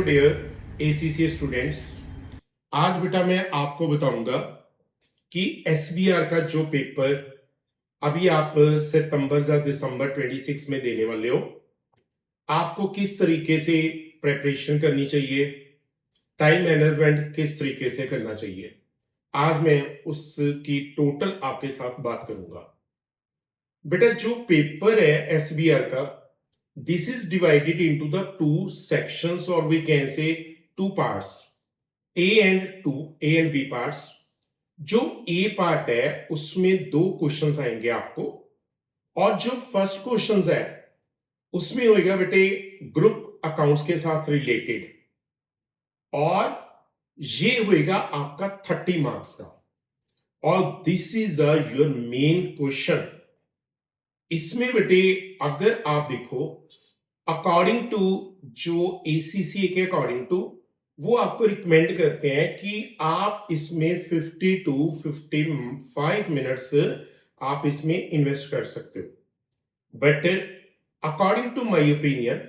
Dear ACC students. आज बेटा मैं आपको बताऊंगा कि एसबीआर का जो पेपर अभी आप सितंबर या दिसंबर 26 में देने वाले हो, आपको किस तरीके से प्रेपरेशन करनी चाहिए, टाइम मैनेजमेंट किस तरीके से करना चाहिए, आज मैं उसकी टोटल आपके साथ बात करूंगा। बेटा जो पेपर है एसबीआर का, this is divided into the two sections और we can say two parts, A and B parts. जो ए पार्ट है उसमें दो क्वेश्चंस आएंगे आपको, और जो फर्स्ट क्वेश्चंस है उसमें होएगा बेटे ग्रुप अकाउंट्स के साथ रिलेटेड, और ये होएगा आपका 30 मार्क्स का, और this is your main question. इसमें बेटे अगर आप देखो अकॉर्डिंग टू जो एसीसी के अकॉर्डिंग टू वो आपको रिकमेंड करते हैं कि आप इसमें 50 to 55 मिनट्स आप इसमें इन्वेस्ट कर सकते हो। But according to my opinion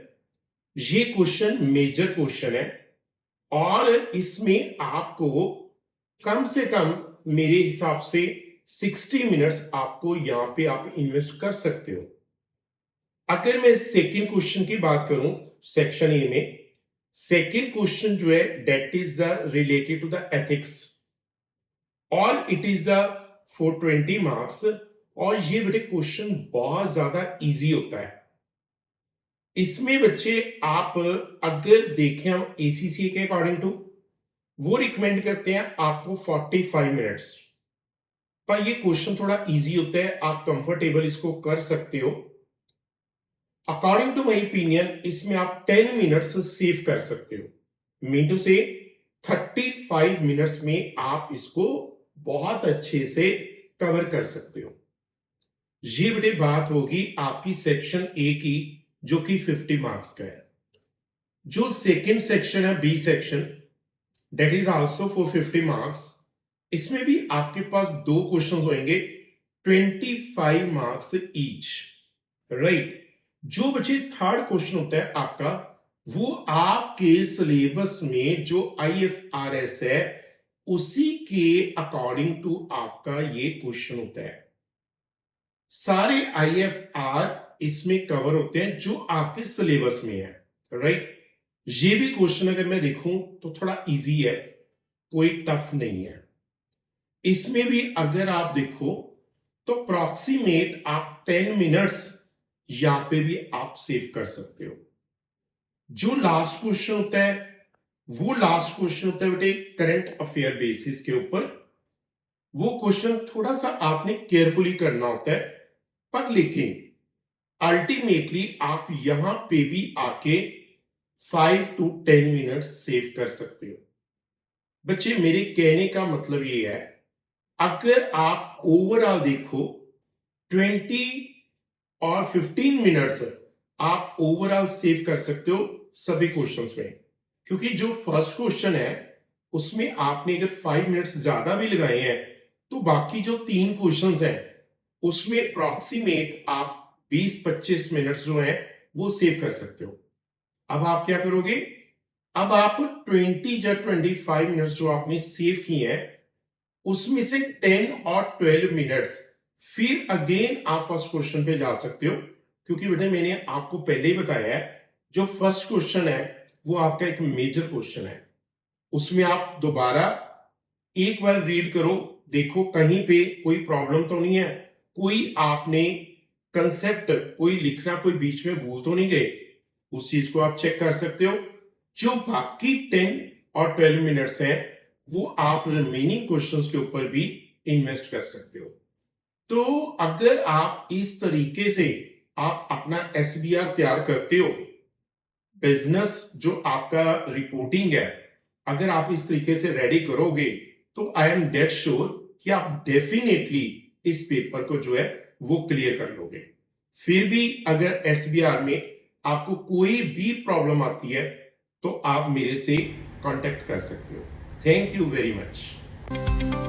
ये क्वेश्चन मेजर क्वेश्चन है, और इसमें आपको कम से कम मेरे हिसाब से 60 मिनट्स आपको यहां पे आप इन्वेस्ट कर सकते हो। अगर मैं सेकंड क्वेश्चन की बात करूं सेक्शन ए में, सेकंड क्वेश्चन जो है that is the related to the ethics, और it is the for 20 marks, और ये बेटे क्वेश्चन बहुत ज्यादा इजी होता है। इसमें बच्चे आप अगर देखें हम एसीसी के अकॉर्डिंग टू वो रिकमेंड करते हैं आपको 45 मिनट्स, पर ये क्वेश्चन थोड़ा इजी होता है, आप कंफर्टेबल इसको कर सकते हो। अकॉर्डिंग टू माई ओपिनियन इसमें आप 10 मिनट्स सेव कर सकते हो, मीन टू से 35 मिनट्स में आप इसको बहुत अच्छे से कवर कर सकते हो। ये बेटे बात होगी आपकी सेक्शन ए की जो कि 50 मार्क्स का है। जो सेकंड सेक्शन है B section, that is also for 50 marks. इसमें भी आपके पास दो क्वेश्चंस होंगे 25 मार्क्स ईच, राइट। जो बच्चे थर्ड क्वेश्चन होता है आपका, वो आपके सिलेबस में जो आईएफआरएस है उसी के अकॉर्डिंग टू आपका ये क्वेश्चन होता है। सारे आईएफआर इसमें कवर होते हैं जो आपके सिलेबस में है, राइट। ये भी क्वेश्चन अगर मैं देखूं तो थोड़ा इजी है, कोई टफ नहीं है। इसमें भी अगर आप देखो तो अप्रॉक्सीमेट आप 10 मिनट्स यहां पे भी आप सेव कर सकते हो। जो लास्ट क्वेश्चन होता है वो लास्ट क्वेश्चन होता है बेटे करंट अफेयर बेसिस के ऊपर। वो क्वेश्चन थोड़ा सा आपने केयरफुली करना होता है, पर लेकिन अल्टीमेटली आप यहां पे भी आके 5 to 10 मिनट सेव कर सकते हो। बच्चे मेरे कहने का मतलब ये है, अगर आप ओवरऑल देखो 20 और 15 मिनट्स आप ओवरऑल सेव कर सकते हो सभी क्वेश्चंस में, क्योंकि जो फर्स्ट क्वेश्चन है उसमें आपने अगर 5 मिनट्स ज्यादा भी लगाए हैं तो बाकी जो तीन क्वेश्चंस हैं उसमें अप्रॉक्सीमेट आप 20-25 मिनट्स जो है वो सेव कर सकते हो। अब आप क्या करोगे, अब आप 20 या 25 मिनट्स जो आपने सेव किए हैं उसमें से 10 और 12 मिनट्स फिर अगेन आप फर्स्ट क्वेश्चन पे जा सकते हो, क्योंकि बेटे मैंने आपको पहले ही बताया है जो फर्स्ट क्वेश्चन है वो आपका एक मेजर क्वेश्चन है। उसमें आप दोबारा एक बार रीड करो, देखो कहीं पे कोई प्रॉब्लम तो नहीं है, कोई आपने कंसेप्ट कोई लिखना कोई बीच में भूल तो नहीं गए, उस चीज को आप चेक कर सकते हो। जो बाकी 10 और 12 मिनट्स हैं वो आप रिमेनिंग क्वेश्चंस के ऊपर भी इन्वेस्ट कर सकते हो। तो अगर आप इस तरीके से आप अपना एसबीआर तैयार करते हो, बिजनेस जो आपका रिपोर्टिंग है अगर आप इस तरीके से रेडी करोगे तो आई एम डेड श्योर कि आप डेफिनेटली इस पेपर को जो है वो क्लियर कर लोगे। फिर भी अगर एसबीआर में आपको कोई भी प्रॉब्लम आती है तो आप मेरे से कांटेक्ट कर सकते हो। Thank you very much.